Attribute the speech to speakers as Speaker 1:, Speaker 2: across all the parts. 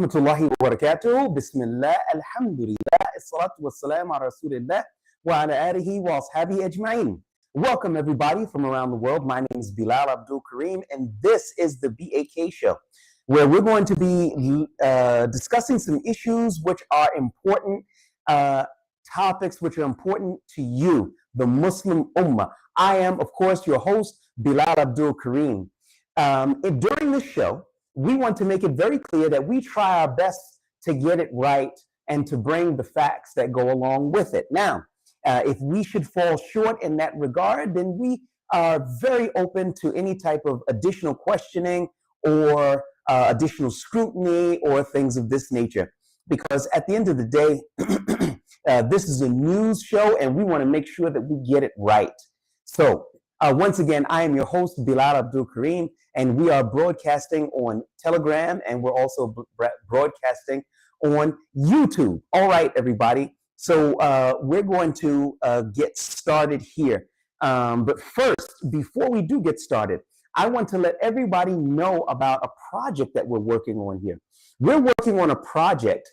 Speaker 1: rahmatullahi wa barakatuh. Bismillah, alhamdulillah, salatu wassalam ala rasulillah wa ala alihi wa ashabihi ajma'in. Welcome everybody from around the world. My name is Bilal Abdul Kareem and this is the BAK show, where we're going to be discussing some issues which are important, topics which are important to you, the Muslim Ummah. I am, of course, your host, Bilal Abdul Kareem. During this show, we want to make it very clear that we try our best to get it right and to bring the facts that go along with it. Now, if we should fall short in that regard, then we are very open to any type of additional questioning or additional scrutiny or things of this nature. Because at the end of the day, this is a news show and we want to make sure that we get it right. So, once again, I am your host, Bilal Abdul Kareem, and we are broadcasting on Telegram and we're also broadcasting on YouTube. All right, everybody. So we're going to get started here. But first, before we do get started, I want to let everybody know about a project that we're working on here. We're working on a project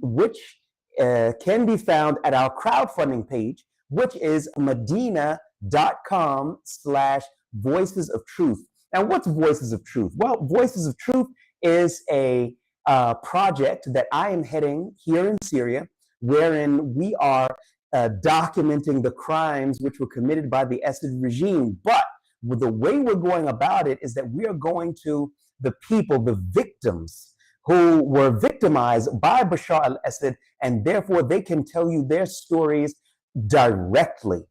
Speaker 1: which can be found at our crowdfunding page, which is medina.com/voices of truth. Now, what's Voices of Truth? Well, Voices of Truth is a project that I am heading here in Syria, wherein we are documenting the crimes which were committed by the Assad regime. But the way we're going about it is that we are going to the people, the victims who were victimized by Bashar al-Assad, and therefore they can tell you their stories directly.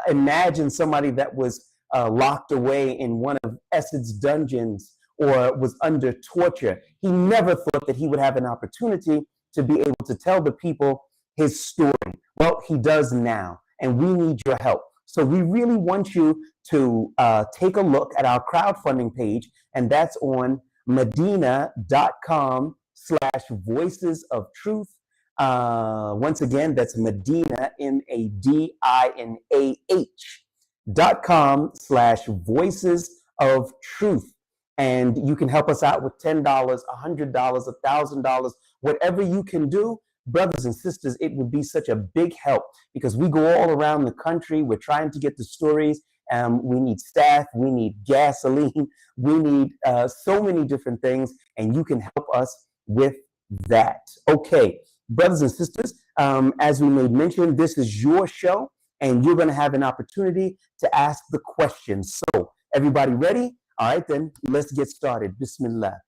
Speaker 1: Imagine somebody that was locked away in one of Assad's dungeons or was under torture. He never thought that he would have an opportunity to be able to tell the people his story. Well, he does now, and we need your help. So we really want you to take a look at our crowdfunding page, and that's on medina.com/voices of truth. Once again, that's Medina, MADINAH.com/voices of truth. And you can help us out with $10, $100, $1,000, whatever you can do. Brothers and sisters, it would be such a big help because we go all around the country. We're trying to get the stories. We need staff. We need gasoline. We need so many different things, and you can help us with that. Okay, brothers and sisters, as we made mention, this is your show, and you're going to have an opportunity to ask the questions. So, everybody ready? All right, then let's get started. Bismillah.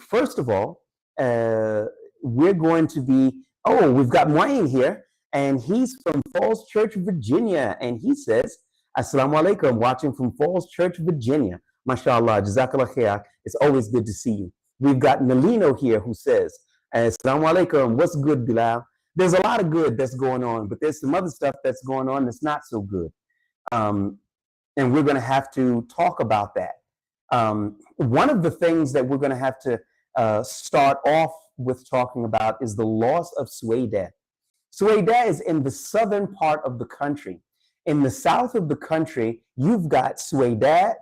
Speaker 1: First of all, we're going to be, we've got Muhajireen here, and he's from Falls Church, Virginia, and he says, Assalamu alaikum, watching from Falls Church, Virginia. MashaAllah, Jazakallah khair. It's always good to see you. We've got Nalino here who says, Assalamu alaikum, what's good, Bilal? There's a lot of good that's going on, but there's some other stuff that's going on that's not so good. And we're going to have to talk about that. One of the things that we're going to have to start off with talking about is the loss of Suweida. Suweida is in the southern part of the country. In the south of the country, you've got Suweida,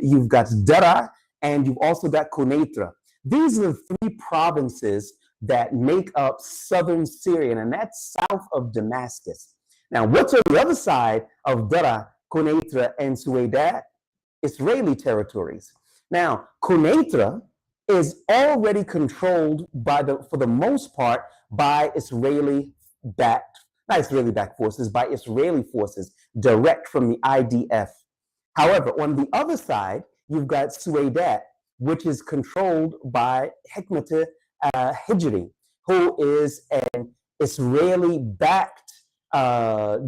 Speaker 1: you've got Dara, and you've also got Quneitra. These are the three provinces that make up southern Syria, and that's south of Damascus. Now, what's on the other side of Dara, Quneitra, and Suweida? Israeli territories. Now, Quneitra is already controlled for the most part, by not Israeli-backed forces, by Israeli forces, direct from the IDF. However, on the other side, you've got Suweida, which is controlled by Hikmat Hijri, who is an Israeli-backed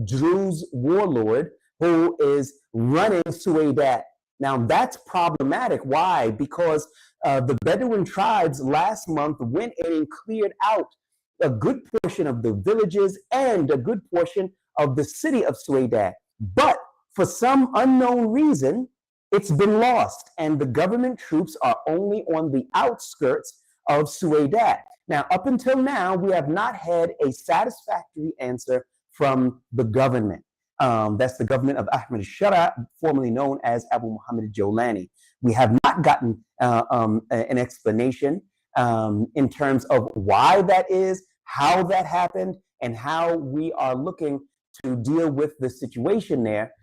Speaker 1: Druze warlord who is running Suweida. Now, that's problematic. Why? Because the Bedouin tribes last month went in and cleared out a good portion of the villages and a good portion of the city of Suweida. But for some unknown reason, it's been lost, and the government troops are only on the outskirts of Suweida. Now, up until now, we have not had a satisfactory answer from the government. That's the government of Ahmed Shara, formerly known as Abu Muhammad Jolani. We have not gotten an explanation in terms of why that is, how that happened, and how we are looking to deal with the situation there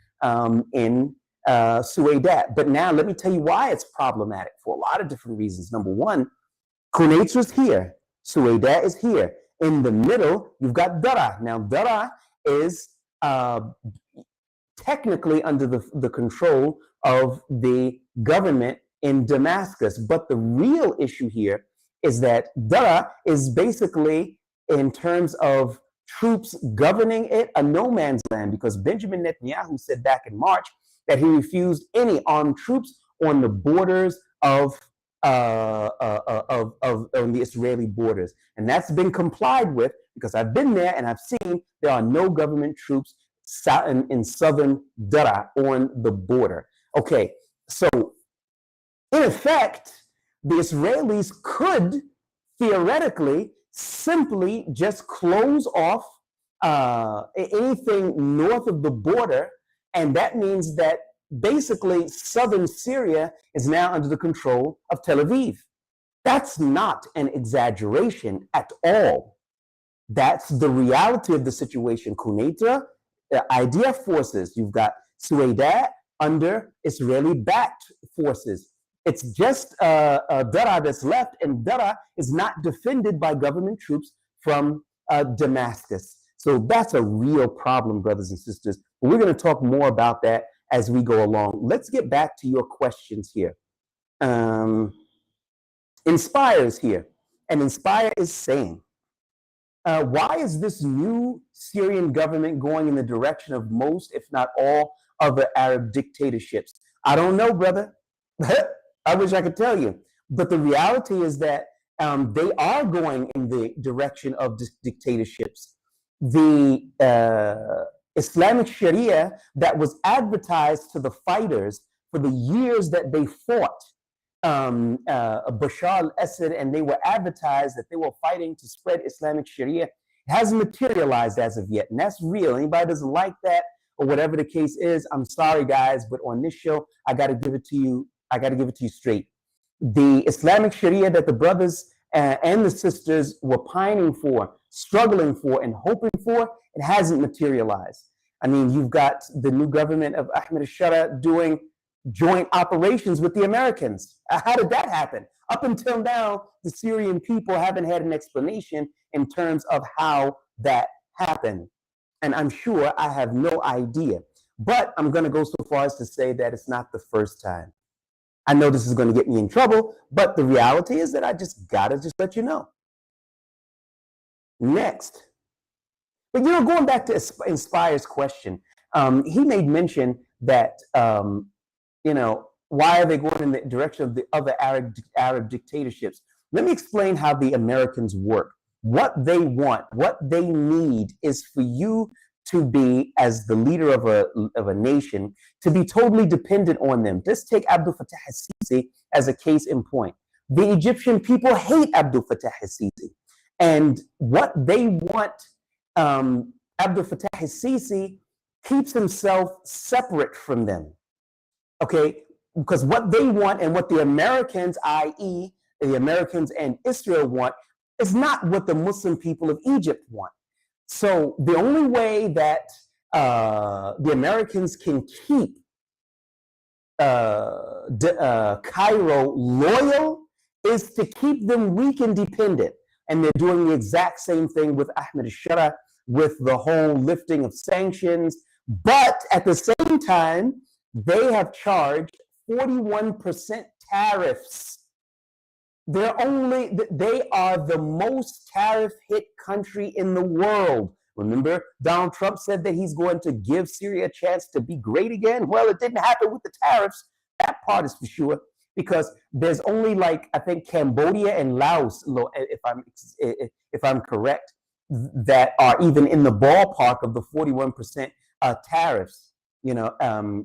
Speaker 1: in Suweida. But now let me tell you why it's problematic for a lot of different reasons. Number one, Quneitra is here. Suweida is here. In the middle, you've got Dara. Now, Dara is technically under the control of the government in Damascus. But the real issue here is that Dara is basically, in terms of troops governing it, a no man's land, because Benjamin Netanyahu said back in March that he refused any armed troops on the borders of the Israeli borders. And that's been complied with, because I've been there and I've seen there are no government troops in southern Dara on the border. Okay, so in effect, the Israelis could theoretically simply just close off anything north of the border, and that means that basically southern Syria is now under the control of Tel Aviv. That's not an exaggeration at all. That's the reality of the situation. Quneitra, IDF forces, you've got Suweida under Israeli-backed forces. It's just Dara that's left, and Dara is not defended by government troops from Damascus. So that's a real problem, brothers and sisters. But we're going to talk more about that as we go along. Let's get back to your questions here. Inspire is here, and Inspire is saying, why is this new Syrian government going in the direction of most, if not all, other Arab dictatorships? I don't know, brother. I wish I could tell you. But the reality is that they are going in the direction of dictatorships. The Islamic Sharia that was advertised to the fighters for the years that they fought Bashar al-Assad, and they were advertised that they were fighting to spread Islamic Sharia, hasn't materialized as of yet. And that's real. Anybody doesn't like that or whatever the case is, I'm sorry, guys, but on this show, I got to give it to you. I got to give it to you straight. The Islamic Sharia that the brothers and the sisters were pining for, struggling for, and hoping for, it hasn't materialized. I mean, you've got the new government of Ahmed al-Shara doing joint operations with the Americans. How did that happen? Up until now, the Syrian people haven't had an explanation in terms of how that happened. And I'm sure I have no idea. But I'm going to go so far as to say that it's not the first time. I know this is going to get me in trouble, but the reality is that I just got to just let you know. Next. But, going back to Inspire's question, he made mention that, why are they going in the direction of the other Arab dictatorships? Let me explain how the Americans work. What they want, what they need is for you to be, as the leader of a nation, to be totally dependent on them. Just take Abdel Fattah al-Sisi as a case in point. The Egyptian people hate Abdel Fattah al-Sisi. And what they want, Abdel Fattah al-Sisi keeps himself separate from them. Okay? Because what they want and what the Americans, i.e., the Americans and Israel want, is not what the Muslim people of Egypt want. So the only way that the Americans can keep Cairo loyal is to keep them weak and dependent. And they're doing the exact same thing with Ahmed al-Shara, with the whole lifting of sanctions. But at the same time, they have charged 41% tariffs. They are the most tariff-hit country in the world. Remember, Donald Trump said that he's going to give Syria a chance to be great again? Well, it didn't happen with the tariffs. That part is for sure, because there's only I think Cambodia and Laos, if I'm correct, that are even in the ballpark of the 41% tariffs.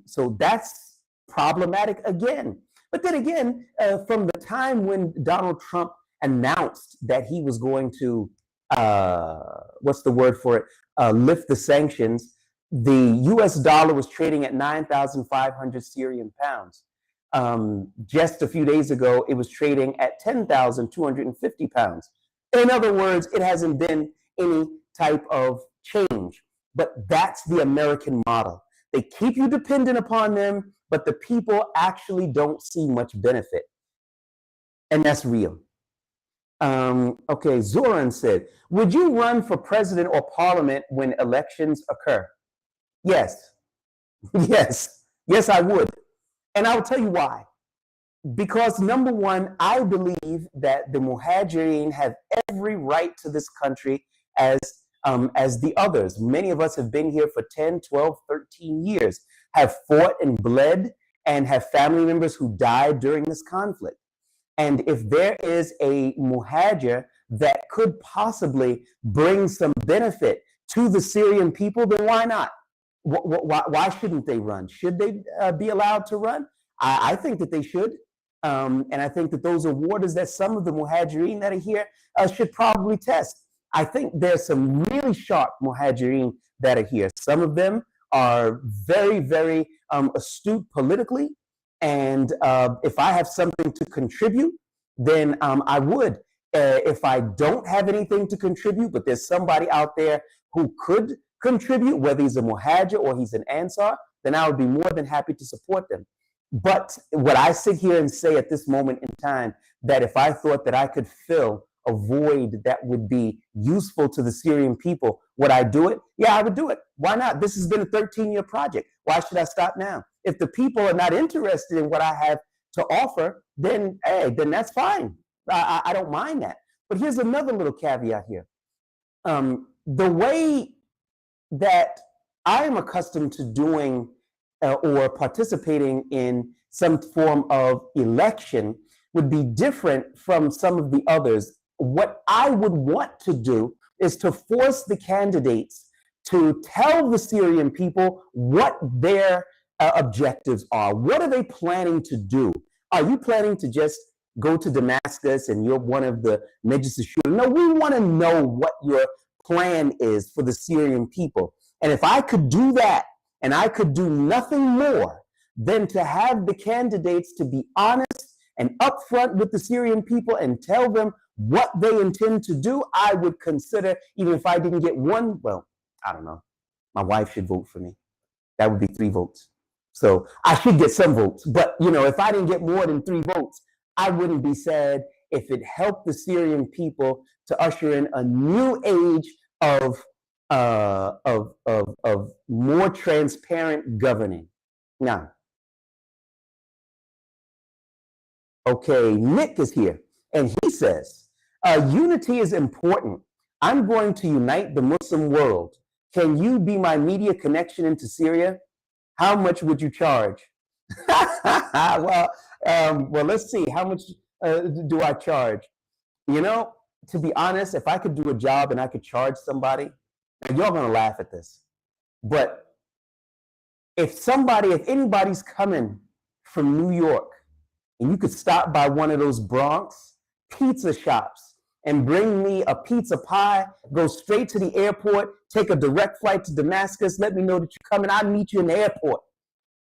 Speaker 1: So that's problematic again. But then again, from the time when Donald Trump announced that he was going to, lift the sanctions, the US dollar was trading at 9,500 Syrian pounds. Just a few days ago, it was trading at 10,250 pounds. In other words, it hasn't been any type of change. But that's the American model. They keep you dependent upon them, but the people actually don't see much benefit. And that's real. Okay, Zoran said, would you run for president or parliament when elections occur? Yes. Yes, I would. And I'll tell you why. Because number one, I believe that the Muhajireen have every right to this country as the others. Many of us have been here for 10, 12, 13 years, have fought and bled, and have family members who died during this conflict. And if there is a muhajir that could possibly bring some benefit to the Syrian people, then why not? Why shouldn't they run? Should they be allowed to run? I think that they should. And I think that those are waters that some of the muhajireen that are here should probably test. I think there's some really sharp muhajireen that are here. Some of them are very, very astute politically. And if I have something to contribute, then I would. If I don't have anything to contribute, but there's somebody out there who could contribute, whether he's a muhajir or he's an ansar, then I would be more than happy to support them. But what I sit here and say at this moment in time, that if I thought that I could fill a void that would be useful to the Syrian people, would I do it? Yeah, I would do it. Why not? This has been a 13-year project. Why should I stop now? If the people are not interested in what I have to offer, then hey, then that's fine. I don't mind that. But here's another little caveat here. The way that I am accustomed to doing or participating in some form of election would be different from some of the others. What I would want to do is to force the candidates to tell the Syrian people what their objectives are. What are they planning to do? Are you planning to just go to Damascus and you're one of the Majlis Shura? No, we want to know what your plan is for the Syrian people. And if I could do that, and I could do nothing more than to have the candidates to be honest and upfront with the Syrian people and tell them what they intend to do, I would consider, even if I didn't get one, well, I don't know, my wife should vote for me. That would be 3 votes. So I should get some votes. But, you know, if I didn't get more than 3 votes, I wouldn't be sad if it helped the Syrian people to usher in a new age of more transparent governing. Now, okay, Nick is here, and he says, unity is important. I'm going to unite the Muslim world. Can you be my media connection into Syria? How much would you charge? well, let's see. How much do I charge? You know, to be honest, if I could do a job and I could charge somebody, and y'all gonna laugh at this, but if anybody's coming from New York and you could stop by one of those Bronx pizza shops and bring me a pizza pie, go straight to the airport, take a direct flight to Damascus, let me know that you're coming, I'll meet you in the airport.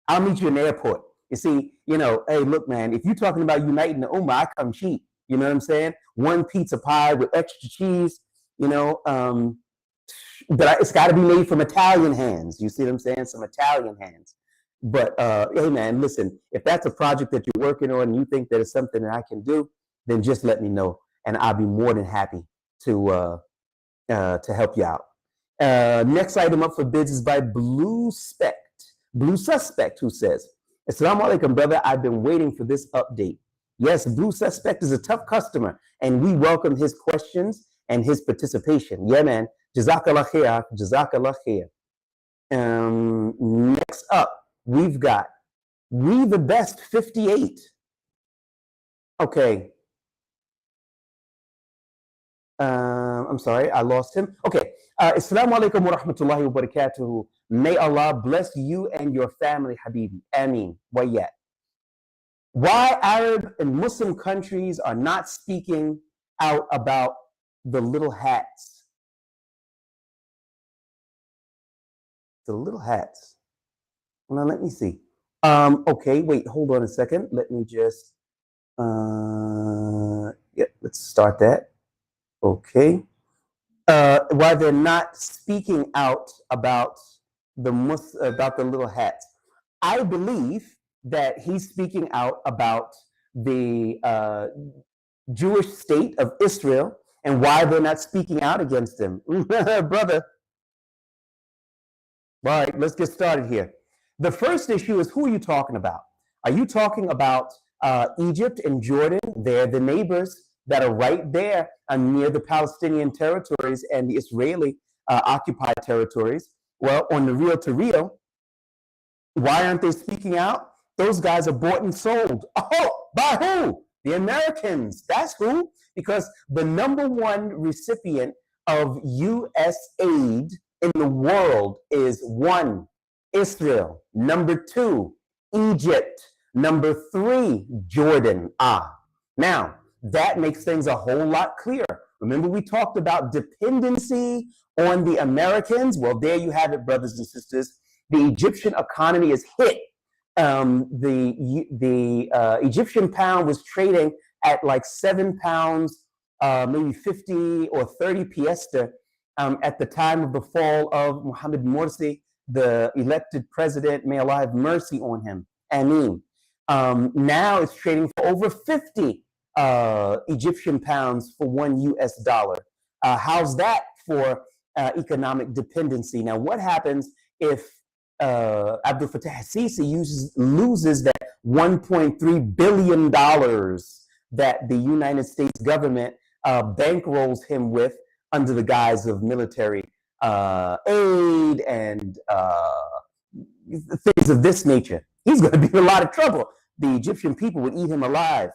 Speaker 1: I'll meet you in the airport. You see, you know, hey, look, man, if you're talking about uniting the Ummah, I come cheap. You know what I'm saying? One pizza pie with extra cheese, you know, but it's got to be made from Italian hands. You see what I'm saying? Some Italian hands. But hey, man, listen, if that's a project that you're working on and you think that it's something that I can do, then just let me know, and I'll be more than happy to help you out. Next item up for bids is by Blue Suspect, who says, Assalamu alaikum, brother. I've been waiting for this update. Yes, Blue Suspect is a tough customer, and we welcome his questions and his participation. Yeah, man. Jazakallah khair. Jazakallah khair. Next up, we've got We the Best 58. Okay. I'm sorry, I lost him. Okay. Assalamu alaikum wa rahmatullahi wa barakatuhu. May Allah bless you and your family, Habibi. Ameen. Wayat. Why Arab and Muslim countries are not speaking out about the little hats. The little hats. Now let me see. Okay, wait, hold on a second. Let me just, yeah, let's start that. Okay. Why they're not speaking out about about the little hats. I believe that he's speaking out about the Jewish state of Israel and why they're not speaking out against them. Brother, all right, let's get started here. The first issue is, who are you talking about? Are you talking about Egypt and Jordan? They're the neighbors that are right there near the Palestinian territories and the Israeli occupied territories. Well, on the real to real, why aren't they speaking out? Those guys are bought and sold. Oh, by who? The Americans. That's who. Because the number one recipient of U.S. aid in the world is one, Israel. Number two, Egypt. Number three, Jordan. Now, that makes things a whole lot clearer. Remember, we talked about dependency on the Americans? Well, there you have it, brothers and sisters. The Egyptian economy is hit. The Egyptian pound was trading at like £7, maybe 50 or 30 piastre at the time of the fall of Mohammed Morsi, the elected president. May Allah have mercy on him. Ameen. Now it's trading for over 50 Egyptian pounds for $1 US. How's that for economic dependency? Now, what happens if Abdel Fattah al-Sisi loses that $1.3 billion that the United States government bankrolls him with under the guise of military aid and things of this nature? He's going to be in a lot of trouble. The Egyptian people would eat him alive.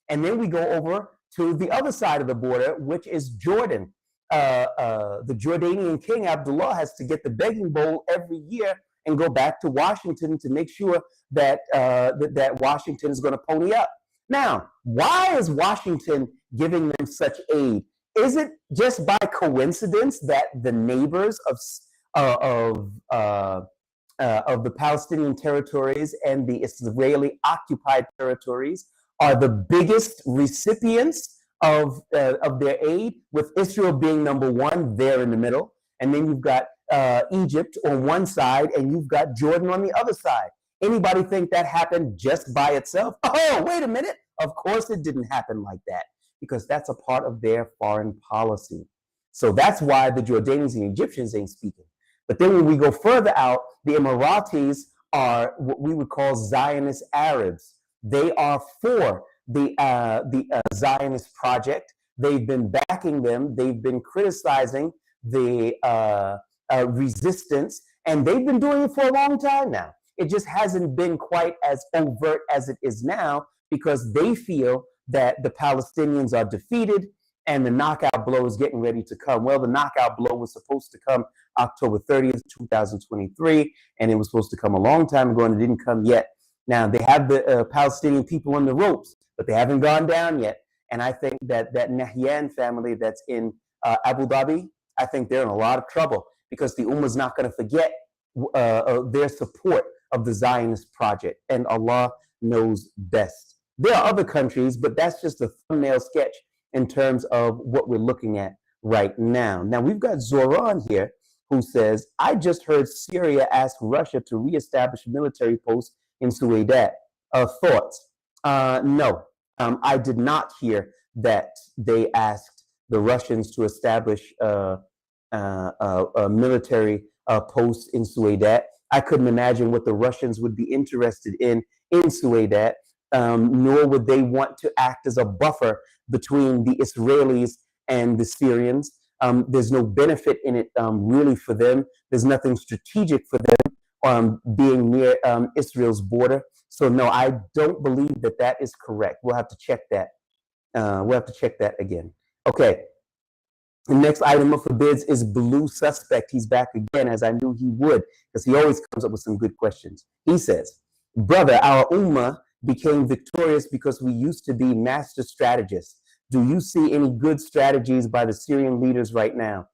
Speaker 1: And then we go over to the other side of the border, which is Jordan. The Jordanian king, Abdullah, has to get the begging bowl every year and go back to Washington to make sure that that Washington is going to pony up. Now, why is Washington giving them such aid? Is it just by coincidence that the neighbors of the Palestinian territories and the Israeli occupied territories are the biggest recipients of their aid, with Israel being number one there in the middle, and then you've got Egypt on one side, and you've got Jordan on the other side? Anybody think that happened just by itself? Oh, wait a minute. Of course it didn't happen like that, because that's a part of their foreign policy. So that's why the Jordanians and Egyptians ain't speaking. But then when we go further out, the Emiratis are what we would call Zionist Arabs. They are for the Zionist project. They've been backing them. They've been criticizing the resistance, and they've been doing it for a long time now. It just hasn't been quite as overt as it is now, because they feel that the Palestinians are defeated and the knockout blow is getting ready to come. Well, the knockout blow was supposed to come October 30th, 2023, and it was supposed to come a long time ago, and it didn't come yet. Now, they have the Palestinian people on the ropes, but they haven't gone down yet. And I think that Nahyan family that's in Abu Dhabi, I think they're in a lot of trouble, because the Ummah is not going to forget their support of the Zionist project, and Allah knows best. There are other countries, but that's just a thumbnail sketch in terms of what we're looking at right now. Now, we've got Zoran here, who says, I just heard Syria ask Russia to reestablish military posts in Suweida. Thoughts? No, I did not hear that they asked the Russians to establish a military post in Suweida. I couldn't imagine what the Russians would be interested in Suweida, nor would they want to act as a buffer between the Israelis and the Syrians. There's no benefit in it really for them. There's nothing strategic for them being near Israel's border. So no, I don't believe that that is correct. We'll have to check that. We'll have to check that again. Okay. The next item up for bids is Blue Suspect. He's back again, as I knew he would, because he always comes up with some good questions. He says, brother, our Ummah became victorious because we used to be master strategists. Do you see any good strategies by the Syrian leaders right now?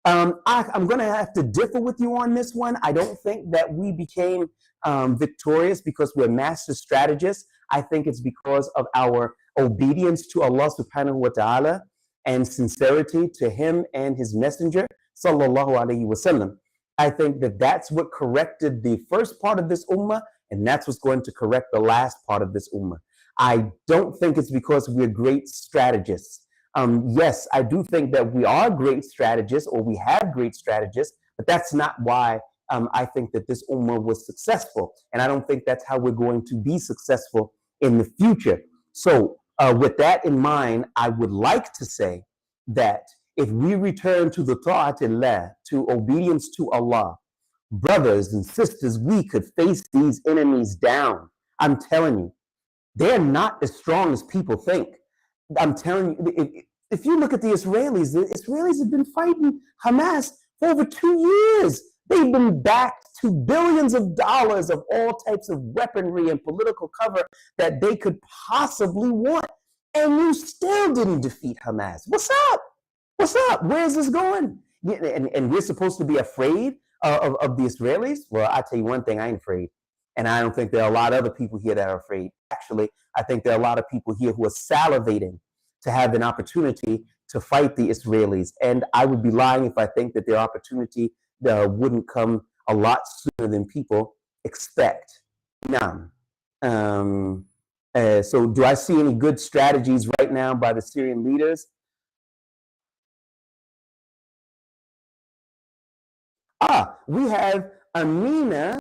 Speaker 1: I'm going to have to differ with you on this one. I don't think that we became victorious because we're master strategists. I think it's because of our obedience to Allah subhanahu wa ta'ala and sincerity to Him and His Messenger, sallallahu alayhi wasallam. I think that that's what corrected the first part of this ummah, and that's what's going to correct the last part of this ummah. I don't think it's because we're great strategists. Yes, I do think that we are great strategists, or we have great strategists, but that's not why I think that this ummah was successful. And I don't think that's how we're going to be successful in the future. So with that in mind, I would like to say that if we return to the ta'atillah, to obedience to Allah, brothers and sisters, we could face these enemies down. I'm telling you, they're not as strong as people think. I'm telling you, if you look at the Israelis have been fighting Hamas for over 2 years. They've been backed to billions of dollars of all types of weaponry and political cover that they could possibly want. And you still didn't defeat Hamas. What's up? What's up? Where is this going? And we're supposed to be afraid of the Israelis? Well, I tell you one thing, I ain't afraid. And I don't think there are a lot of other people here that are afraid. Actually, I think there are a lot of people here who are salivating to have an opportunity to fight the Israelis. And I would be lying if I think that their opportunity wouldn't come a lot sooner than people expect. Now, so do I see any good strategies right now by the Syrian leaders? We have Amina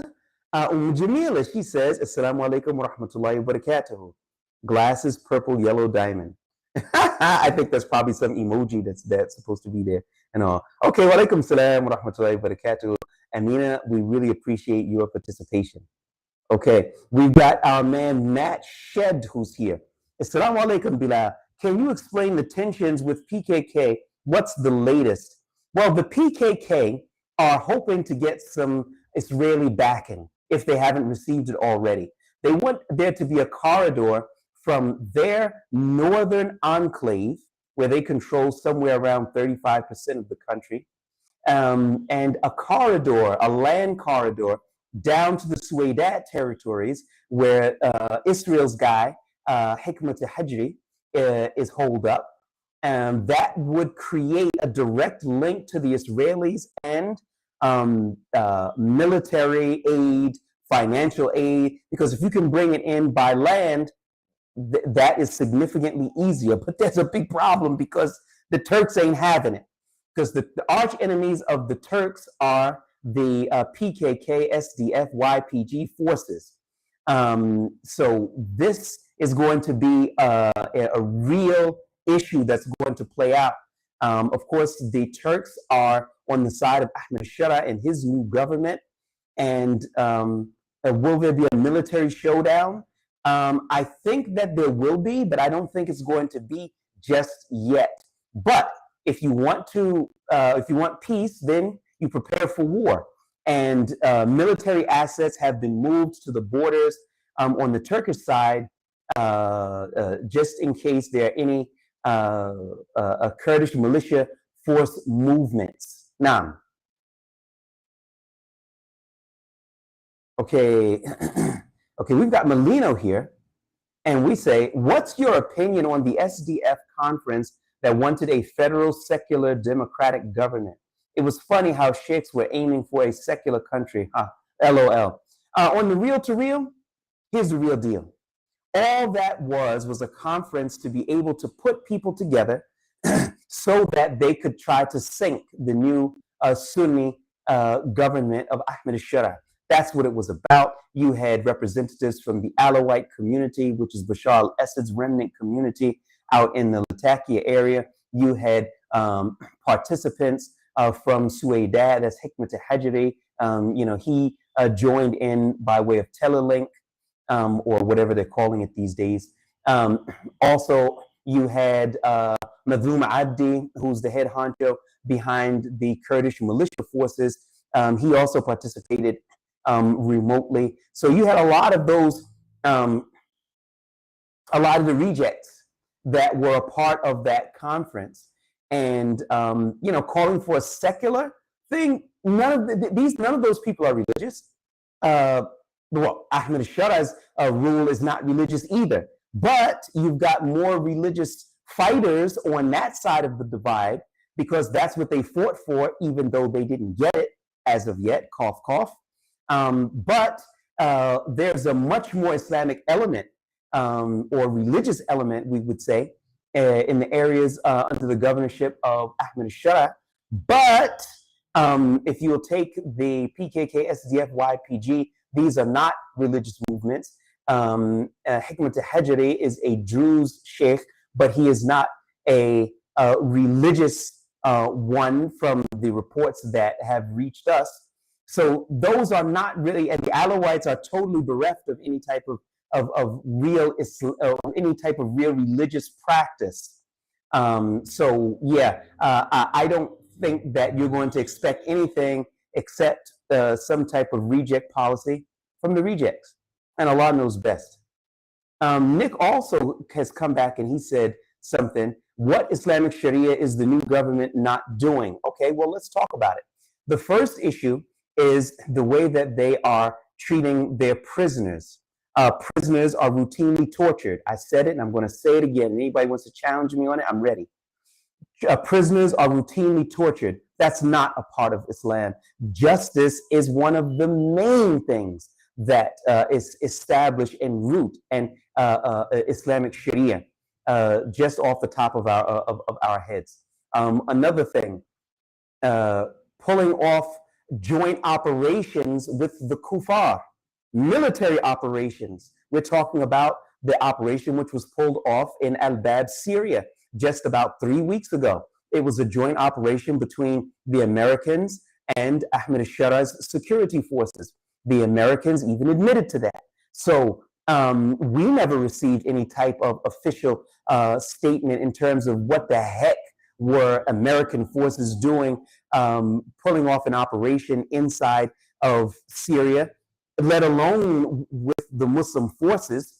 Speaker 1: Jamila. She says, Assalamu alaikum wa rahmatullahi wa barakatuhu. Glasses, purple, yellow diamond. I think that's probably some emoji that's supposed to be there and all. Okay, wa alaikum salam wa rahmatullahi wa barakatuhu. Amina, we really appreciate your participation. Okay, we've got our man Matt Shed who's here. Assalamu alaikum, Bilal. Can you explain the tensions with PKK? What's the latest? Well, the PKK are hoping to get some Israeli backing if they haven't received it already. They want there to be a corridor from their northern enclave, where they control somewhere around 35% of the country, and a corridor, a land corridor, down to the Suweida territories, where Israel's guy, Hikmat al-Hajri, is holed up. That would create a direct link to the Israelis and military aid, financial aid, because if you can bring it in by land, that is significantly easier. But there's a big problem because the Turks ain't having it. Because the arch enemies of the Turks are the PKK, SDF, YPG forces. So this is going to be a real issue that's going to play out. Of course, the Turks are on the side of Ahmed Shara and his new government. And will there be a military showdown? I think that there will be, but I don't think it's going to be just yet. But if you want peace, then you prepare for war. And military assets have been moved to the borders on the Turkish side, just in case there are any Kurdish militia force movements. Now, okay, okay, we've got Melino here, and we say, what's your opinion on the SDF conference that wanted a federal secular democratic government? It was funny how sheikhs were aiming for a secular country. LOL. On the real to real, here's the real deal. All that was a conference to be able to put people together so that they could try to sink the new Sunni government of Ahmed Shara. That's what it was about. You had representatives from the Alawite community, which is Bashar al-Assad's remnant community out in the Latakia area. You had participants from Suweida, that's Hikmat al-Hajri. He joined in by way of Telelink, or whatever they're calling it these days. Also, you had Madhum Abdi, who's the head honcho behind the Kurdish militia forces. He also participated remotely. So you had a lot of those, a lot of the rejects that were a part of that conference. and calling for a secular thing. None of those people are religious. Well, Ahmed Shara's rule is not religious either. But you've got more religious fighters on that side of the divide because that's what they fought for, even though they didn't get it as of yet. Cough, cough. But there's a much more Islamic element or religious element, we would say, in the areas under the governorship of Ahmed Shara. But if you'll take the PKK, SDF, YPG, these are not religious movements. Hikmat al-Hajri is a Druze sheikh, but he is not a religious one from the reports that have reached us. So those are not really, and the Alawites are totally bereft of any type of real any type of real religious practice. So yeah, I don't think that you're going to expect anything except some type of reject policy from the rejects, and Allah knows best. Nick also has come back and he said something. What Islamic Sharia is the new government not doing? Okay, well, let's talk about it. The first issue is the way that they are treating their prisoners. Prisoners are routinely tortured. I said it and I'm going to say it again. Anybody wants to challenge me on it, I'm ready. Prisoners are routinely tortured. That's not a part of Islam. Justice is one of the main things that is established en route and Islamic Sharia, just off the top of our heads. Another thing, pulling off joint operations with the kuffar, military operations. We're talking about the operation which was pulled off in Al-Bab, Syria, just about 3 weeks ago. It was a joint operation between the Americans and Ahmed Shara's security forces. The Americans even admitted to that. So we never received any type of official statement in terms of what the heck were American forces doing, pulling off an operation inside of Syria, let alone with the Muslim forces.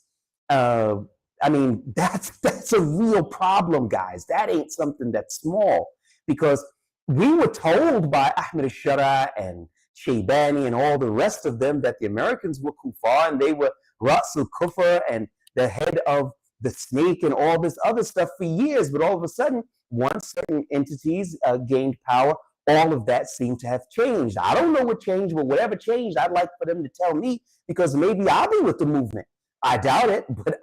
Speaker 1: I mean, that's a real problem, guys. That ain't something that's small, because we were told by Ahmed Shara and Shaybani and all the rest of them that the Americans were kuffar and they were Rasul Kufr and the head of the snake and all this other stuff for years. But all of a sudden, once certain entities gained power, all of that seemed to have changed. I don't know what changed, but whatever changed, I'd like for them to tell me, because maybe I'll be with the movement. I doubt it, but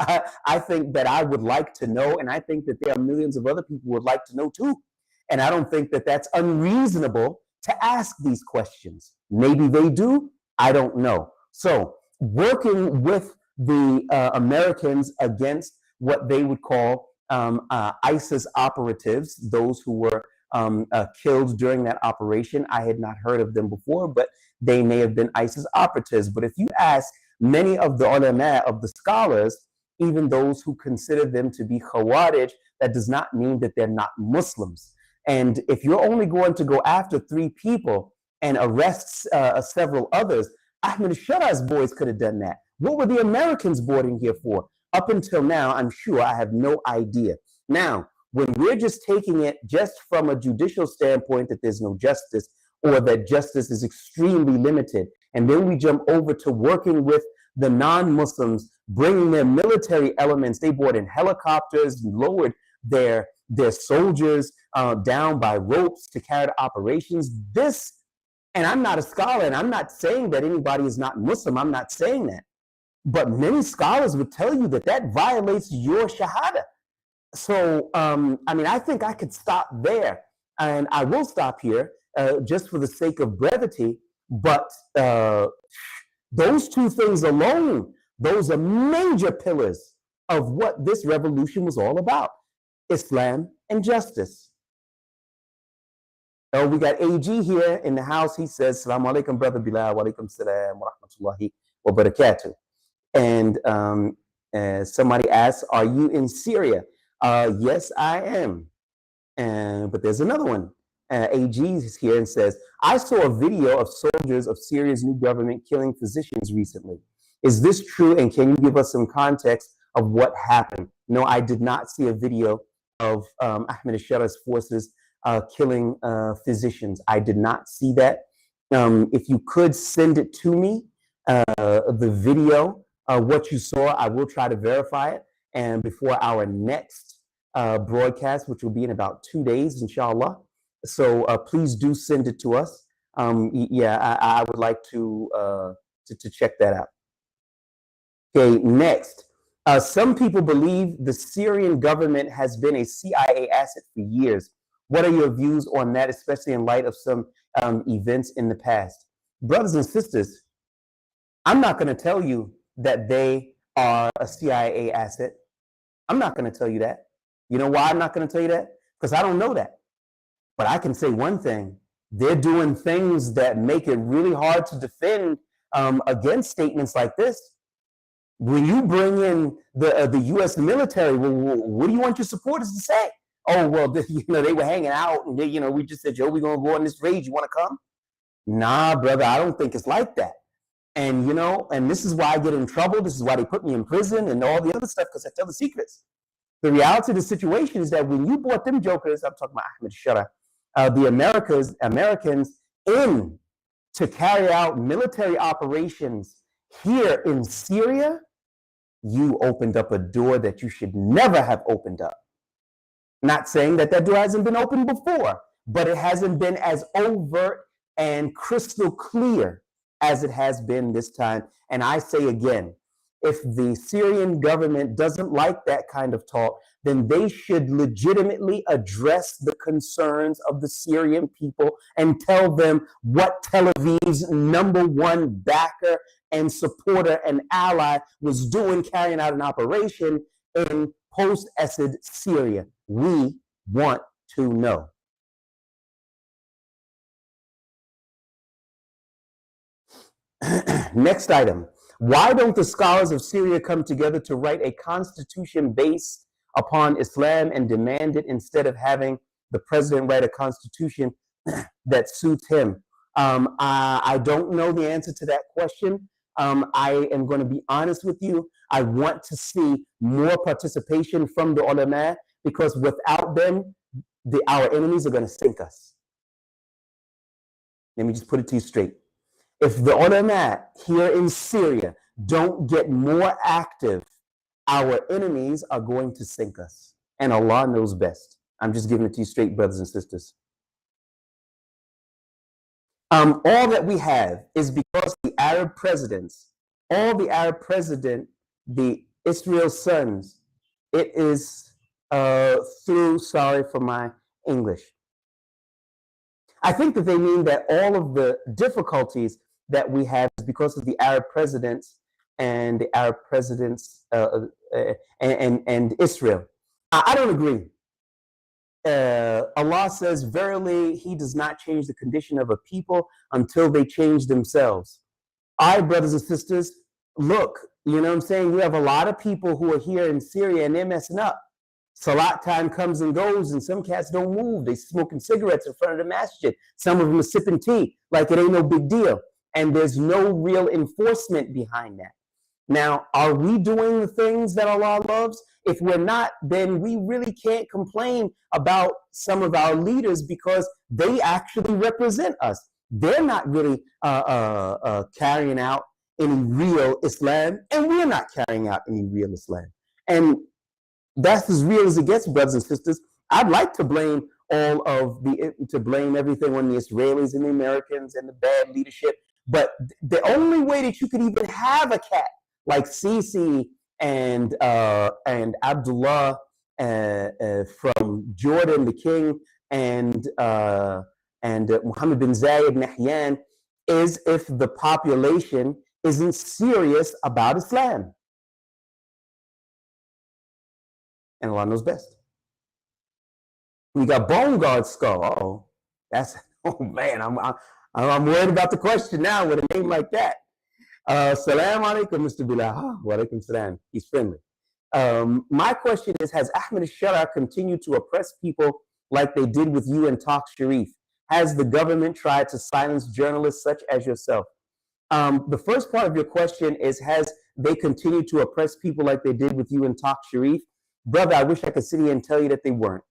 Speaker 1: I think that I would like to know, and I think that there are millions of other people who would like to know too. And I don't think that that's unreasonable to ask these questions. Maybe they do, I don't know. So working with the Americans against what they would call ISIS operatives, those who were killed during that operation. I had not heard of them before, but they may have been ISIS operatives. But if you ask many of the ulama, of the scholars, even those who consider them to be Khawarij, that does not mean that they're not Muslims. And if you're only going to go after 3 people and arrest several others, Ahmed Shara's boys could have done that. What were the Americans boarding here for? Up until now, I'm sure I have no idea. Now, when we're just taking it just from a judicial standpoint that there's no justice, or that justice is extremely limited, and then we jump over to working with the non-Muslims, bringing their military elements. They brought in helicopters, lowered their soldiers down by ropes to carry out operations. This, and I'm not a scholar, and I'm not saying that anybody is not Muslim. I'm not saying that. But many scholars would tell you that that violates your shahada. So, I mean, I think I could stop there, and I will stop here just for the sake of brevity. But those 2 things alone, those are major pillars of what this revolution was all about: Islam and justice. Oh, we got AG here in the house. He says, "Assalamu alaikum, brother Bilal. Wa alaikum salam wa rahmatullahi wa barakatuh." And somebody asks, "Are you in Syria?" Yes, I am. But there's another one. AG is here and says, "I saw a video of soldiers of Syria's new government killing physicians recently. Is this true? And can you give us some context of what happened?" No, I did not see a video of Ahmed Shara's forces killing physicians. I did not see that. If you could send it to me, the video, what you saw, I will try to verify it. And before our next broadcast, which will be in about 2 days, inshallah. So please do send it to us. Yeah, I would like to check that out. Okay, next. Some people believe the Syrian government has been a CIA asset for years. What are your views on that, especially in light of some events in the past? Brothers and sisters, I'm not going to tell you that they are a CIA asset. I'm not going to tell you that. You know why I'm not going to tell you that? Because I don't know that. But I can say one thing. They're doing things that make it really hard to defend against statements like this. When you bring in the U.S. military, well, what do you want your supporters to say? Oh, well, they were hanging out, and we just said, we're going to go on this raid. You want to come? Nah, brother, I don't think it's like that. And, and this is why I get in trouble. This is why they put me in prison and all the other stuff, because I tell the secrets. The reality of the situation is that when you brought them jokers, I'm talking about Ahmed Shara, the Americans in to carry out military operations here in Syria, you opened up a door that you should never have opened up. Not saying that door hasn't been opened before, but it hasn't been as overt and crystal clear as it has been this time. And I say again, if the Syrian government doesn't like that kind of talk, then they should legitimately address the concerns of the Syrian people and tell them what Tel Aviv's #1 backer and supporter and ally was doing, carrying out an operation in post-Assad Syria. We want to know. Next item. Why don't the scholars of Syria come together to write a constitution based upon Islam and demand it instead of having the president write a constitution that suits him? I don't know the answer to that question. I am going to be honest with you. I want to see more participation from the ulama, because without them, our enemies are going to sink us. Let me just put it to you straight. If the ulama here in Syria don't get more active, our enemies are going to sink us. And Allah knows best. I'm just giving it to you straight, brothers and sisters. All that we have is because the Arab presidents, the Israel's sons, it is through, sorry for my English. I think that they mean that all of the difficulties that we have is because of the Arab presidents and the Arab presidents and Israel. I don't agree. Allah says, verily, he does not change the condition of a people until they change themselves. All right, brothers and sisters, look, you know what I'm saying? We have a lot of people who are here in Syria and they're messing up. Salat time comes and goes, and some cats don't move. They smoking cigarettes in front of the masjid. Some of them are sipping tea like it ain't no big deal. And there's no real enforcement behind that. Now, are we doing the things that Allah loves? If we're not, then we really can't complain about some of our leaders, because they actually represent us. They're not really carrying out any real Islam, and we're not carrying out any real Islam. And that's as real as it gets, brothers and sisters. I'd like to blame blame everything on the Israelis and the Americans and the bad leadership. But the only way that you could even have a cat like Sisi and Abdullah from Jordan, the king, and Mohammed bin Zayed Nahyan is if the population isn't serious about Islam. And Allah knows best. We got Bone Guard Skull. Oh man, I'm worried about the question now with a name like that. Salam alaikum, Mr. Bilal. Wa alaikum salam. He's friendly. My question is, has Ahmed Shara continued to oppress people like they did with you in Talk Sharif? Has the government tried to silence journalists such as yourself? The first part of your question is, has they continued to oppress people like they did with you in Talk Sharif? Brother, I wish I could sit here and tell you that they weren't.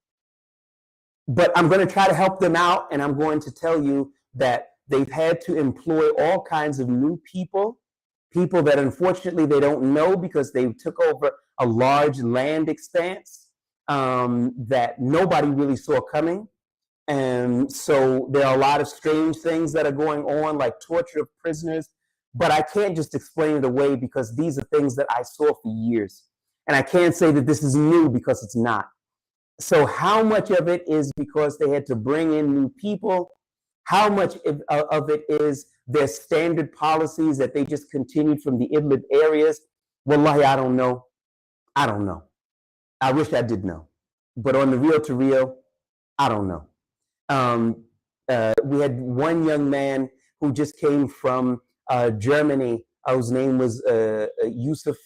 Speaker 1: But I'm going to try to help them out, and I'm going to tell you that they've had to employ all kinds of new people that unfortunately they don't know because they took over a large land expanse that nobody really saw coming. And so there are a lot of strange things that are going on, like torture of prisoners. But I can't just explain it away because these are things that I saw for years. And I can't say that this is new because it's not. So how much of it is because they had to bring in new people? How much of it is their standard policies that they just continued from the Idlib areas? Wallahi, I don't know. I don't know. I wish I did know. But on the real to real, I don't know. We had one young man who just came from Germany, whose name was Yusuf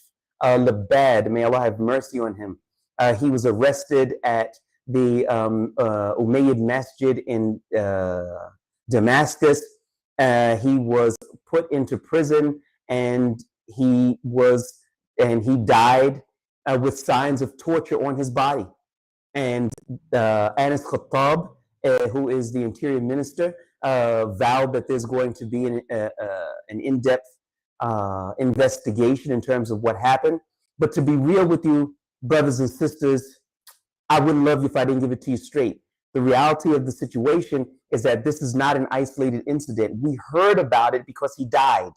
Speaker 1: Labad. May Allah have mercy on him. He was arrested at the Umayyad Masjid in Damascus. He was put into prison, and he died with signs of torture on his body. And Anas Khattab, who is the interior minister, vowed that there's going to be an in-depth investigation in terms of what happened. But to be real with you, brothers and sisters, I wouldn't love you if I didn't give it to you straight. The reality of the situation is that this is not an isolated incident. We heard about it because he died.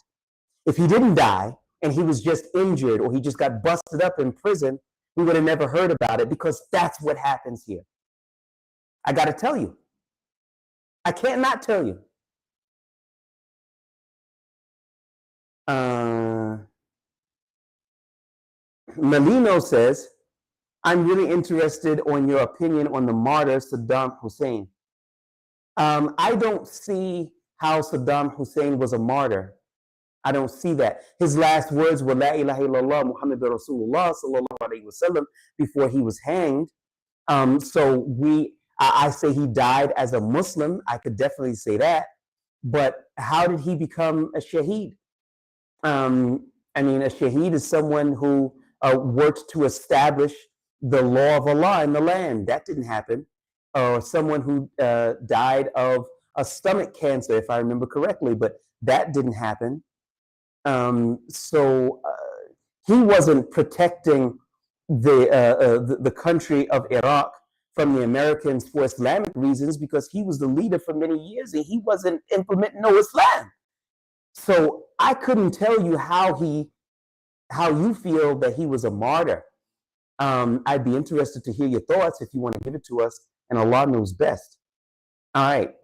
Speaker 1: If he didn't die and he was just injured or he just got busted up in prison, we would have never heard about it because that's what happens here. I got to tell you. I can't not tell you. Melino says, I'm really interested on your opinion on the martyr Saddam Hussein. I don't see how Saddam Hussein was a martyr. I don't see that. His last words were La ilaha illallah Muhammadur Rasulullah sallallahu alayhi wasallam before he was hanged. I say he died as a Muslim. I could definitely say that. But how did he become a shaheed? A shaheed is someone who worked to establish the law of Allah in the land. That didn't happen. Or someone who died of a stomach cancer, if I remember correctly, but that didn't happen. He wasn't protecting the country of Iraq from the Americans for Islamic reasons because he was the leader for many years and he wasn't implementing no Islam. So I couldn't tell you how you feel that he was a martyr. I'd be interested to hear your thoughts if you want to give it to us, and Allah knows best. All right,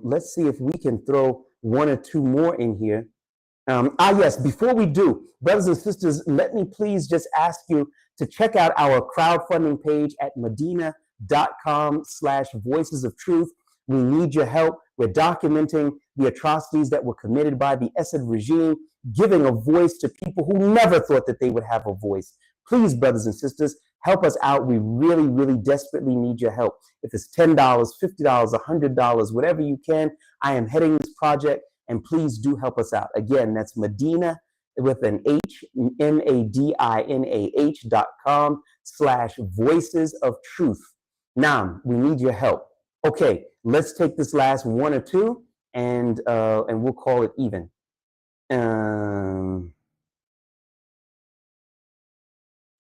Speaker 1: let's see if we can throw one or two more in here. Yes, before we do, brothers and sisters, let me please just ask you to check out our crowdfunding page at medina.com/voices of truth. We need your help. We're documenting the atrocities that were committed by the Assad regime, giving a voice to people who never thought that they would have a voice. Please, brothers and sisters, help us out. We really, really desperately need your help. If it's $10, $50, $100, whatever you can, I am heading this project, and please do help us out. Again, that's Medina with an H, MADINAH.com/voices of truth. Now, we need your help. Okay, let's take this last one or two, and we'll call it even.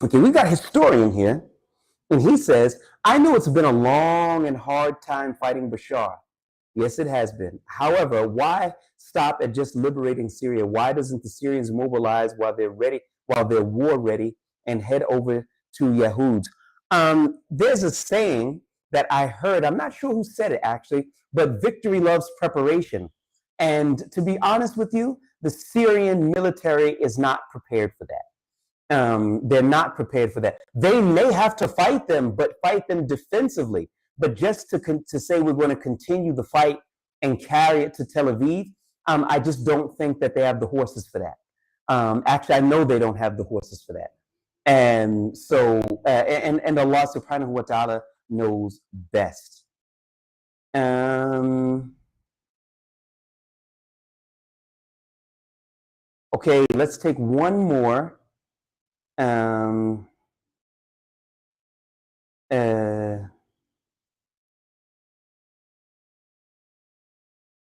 Speaker 1: Okay, we got a historian here, and he says, I know it's been a long and hard time fighting Bashar. Yes, it has been. However, why stop at just liberating Syria? Why doesn't the Syrians mobilize while they're war ready, and head over to Yahud? There's a saying that I heard, I'm not sure who said it actually, but victory loves preparation. And to be honest with you, the Syrian military is not prepared for that. They're not prepared for that. They may have to fight them, but fight them defensively. But just to say we're going to continue the fight and carry it to Tel Aviv, I just don't think that they have the horses for that. Actually, I know they don't have the horses for that. And so, and Allah subhanahu wa ta'ala knows best. Okay, let's take one more.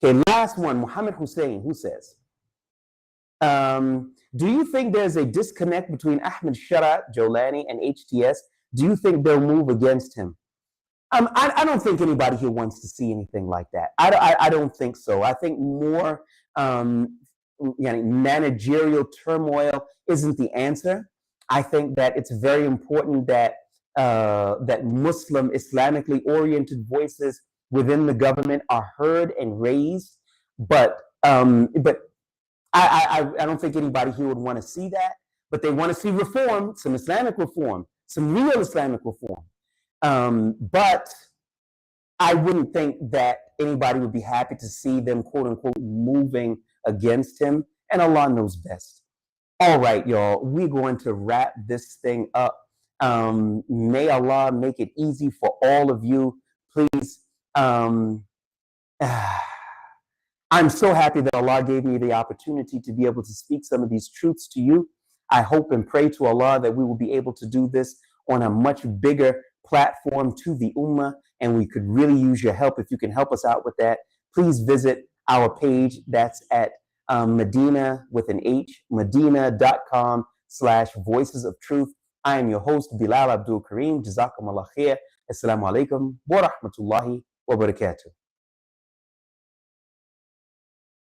Speaker 1: Okay, last one, Muhammad Hussein, who says, do you think there's a disconnect between Ahmed Sharat, Jolani, and HTS? Do you think they'll move against him? I don't think anybody here wants to see anything like that. I don't think so. I think more managerial turmoil isn't the answer. I think that it's very important that that Muslim, Islamically oriented voices within the government are heard and raised. But I don't think anybody here would want to see that. But they want to see reform, some Islamic reform, some real Islamic reform. But I wouldn't think that anybody would be happy to see them, quote unquote, moving against him. And Allah knows best. All right, y'all, we're going to wrap this thing up. May Allah make it easy for all of you. Please. I'm so happy that Allah gave me the opportunity to be able to speak some of these truths to you. I hope and pray to Allah that we will be able to do this on a much bigger platform to the Ummah, and we could really use your help. If you can help us out with that, please visit our page. That's at Medina with an H, medina.com/voices of truth. I am your host, Bilal Abdul Kareem. Jazakum Allah khair. Assalamu alaikum wa rahmatullahi wa barakatuh.